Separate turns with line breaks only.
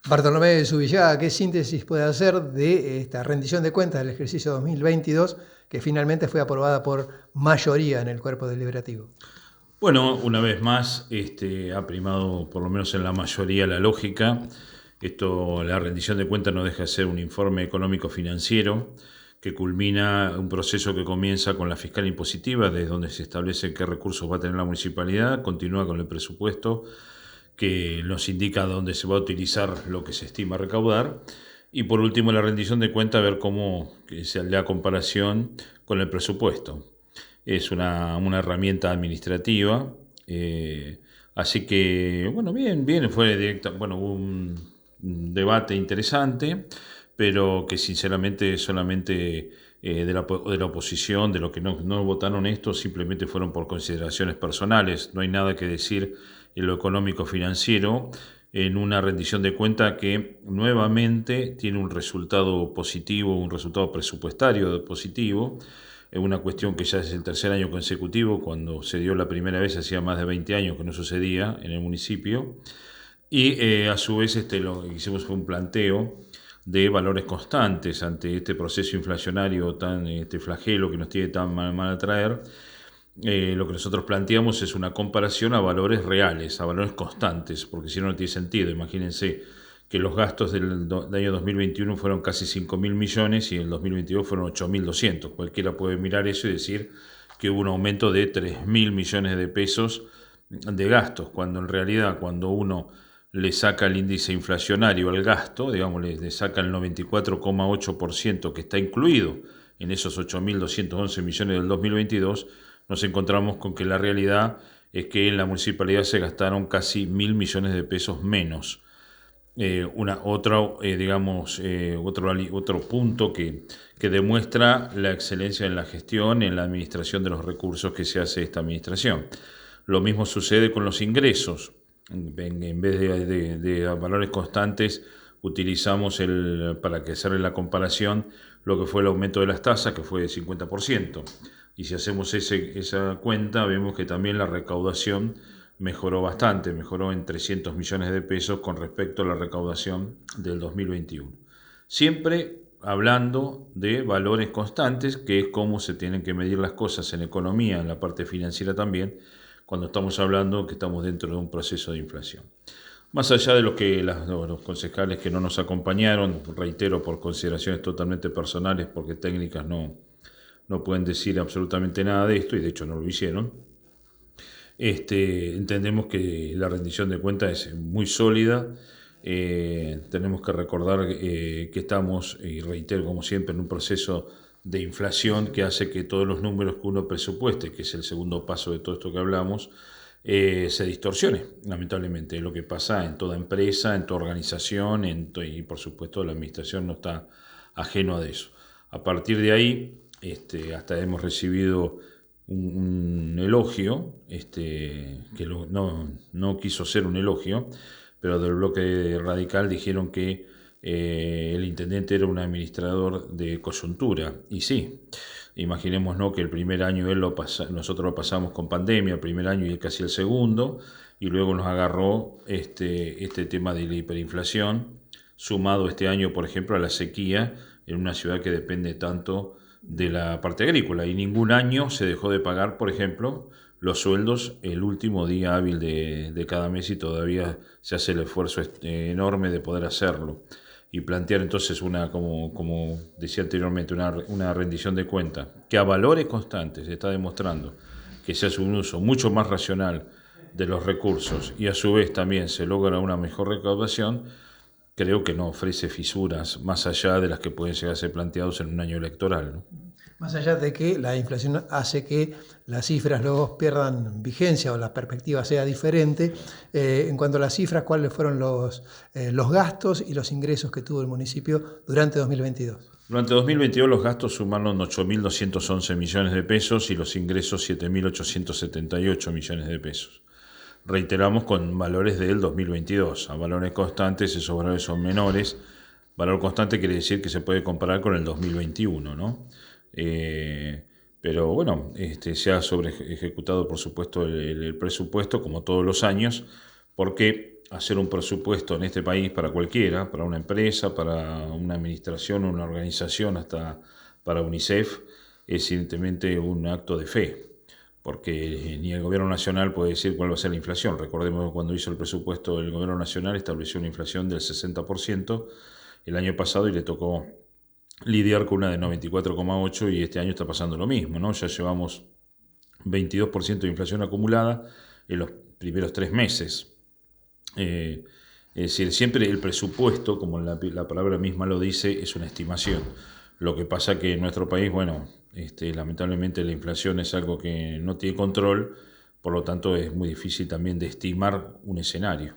Bartolomé Zubillaga, ¿qué síntesis puede hacer de esta rendición de cuentas del ejercicio 2022 que finalmente fue aprobada por mayoría en el cuerpo deliberativo?
Bueno, una vez más, ha primado, por lo menos en la mayoría, la lógica. La rendición de cuentas no deja de ser un informe económico-financiero que culmina un proceso que comienza con la fiscal impositiva, desde donde se establece qué recursos va a tener la municipalidad, continúa con el presupuesto, que nos indica dónde se va a utilizar lo que se estima recaudar, y por último la rendición de cuentas, ver cómo se la comparación con el presupuesto. Es una herramienta administrativa, así que, bueno, bien, fue directa, bueno, hubo un debate interesante, pero que sinceramente solamente de la oposición, de los que no votaron esto, simplemente fueron por consideraciones personales. No hay nada que decir en lo económico-financiero en una rendición de cuenta que nuevamente tiene un resultado positivo, un resultado presupuestario positivo. Es una cuestión que ya es el tercer año consecutivo. Cuando se dio la primera vez hacía más de 20 años que no sucedía en el municipio. Y a su vez lo que hicimos fue un planteo de valores constantes ante este proceso inflacionario tan flagelo que nos tiene tan mal a traer. Lo que nosotros planteamos es una comparación a valores reales, a valores constantes, porque si no, no tiene sentido. Imagínense que los gastos del año 2021 fueron casi 5.000 millones y en el 2022 fueron 8.200. Cualquiera puede mirar eso y decir que hubo un aumento de 3.000 millones de pesos de gastos, cuando en realidad cuando uno le saca el índice inflacionario al gasto, digamos, le saca el 94,8% que está incluido en esos 8.211 millones del 2022, nos encontramos con que la realidad es que en la municipalidad se gastaron casi 1.000 millones de pesos menos. Otro punto que demuestra la excelencia en la gestión, en la administración de los recursos que se hace esta administración. Lo mismo sucede con los ingresos. En vez de valores constantes, utilizamos para que hacerle la comparación lo que fue el aumento de las tasas, que fue de 50%. Y si hacemos esa cuenta, vemos que también la recaudación mejoró bastante, mejoró en 300 millones de pesos con respecto a la recaudación del 2021. Siempre hablando de valores constantes, que es cómo se tienen que medir las cosas en economía, en la parte financiera también, cuando estamos hablando que estamos dentro de un proceso de inflación. Más allá de los concejales que no nos acompañaron, reitero, por consideraciones totalmente personales, porque técnicas no pueden decir absolutamente nada de esto, y de hecho no lo hicieron. Entendemos que la rendición de cuentas es muy sólida. Tenemos que recordar que estamos, y reitero como siempre, en un proceso de inflación que hace que todos los números que uno presupueste, que es el segundo paso de todo esto que hablamos, se distorsione, lamentablemente. Es lo que pasa en toda empresa, en toda organización, y por supuesto la administración no está ajeno a eso. A partir de ahí, hasta hemos recibido un elogio, no quiso ser un elogio, pero del bloque radical dijeron que el intendente era un administrador de coyuntura. Y sí, imaginémonos que el primer año nosotros lo pasamos con pandemia, el primer año y casi el segundo, y luego nos agarró este tema de la hiperinflación, sumado este año, por ejemplo, a la sequía en una ciudad que depende tanto de la parte agrícola, y ningún año se dejó de pagar, por ejemplo, los sueldos el último día hábil de cada mes, y todavía se hace el esfuerzo enorme de poder hacerlo y plantear entonces como decía anteriormente, una rendición de cuentas que a valores constantes está demostrando que se hace un uso mucho más racional de los recursos y a su vez también se logra una mejor recaudación. Creo que no ofrece fisuras más allá de las que pueden llegar a ser planteados en un año electoral, ¿no?
Más allá de que la inflación hace que las cifras luego pierdan vigencia o la perspectiva sea diferente, en cuanto a las cifras, ¿cuáles fueron los gastos y los ingresos que tuvo el municipio durante 2022?
Durante 2022 los gastos sumaron 8.211 millones de pesos y los ingresos 7.878 millones de pesos. Reiteramos con valores del 2022. A valores constantes esos valores son menores. Valor constante quiere decir que se puede comparar con el 2021, ¿no? Pero bueno, se ha sobre ejecutado por supuesto el presupuesto como todos los años, porque hacer un presupuesto en este país para cualquiera, para una empresa, para una administración, una organización, hasta para UNICEF, es evidentemente un acto de fe, porque ni el gobierno nacional puede decir cuál va a ser la inflación. Recordemos que cuando hizo el presupuesto del gobierno nacional estableció una inflación del 60% el año pasado y le tocó lidiar con una de 94,8 y este año está pasando lo mismo, ¿no? Ya llevamos 22% de inflación acumulada en los primeros 3 meses. Es decir, siempre el presupuesto, como la palabra misma lo dice, es una estimación. Lo que pasa que en nuestro país, bueno, lamentablemente la inflación es algo que no tiene control, por lo tanto es muy difícil también de estimar un escenario.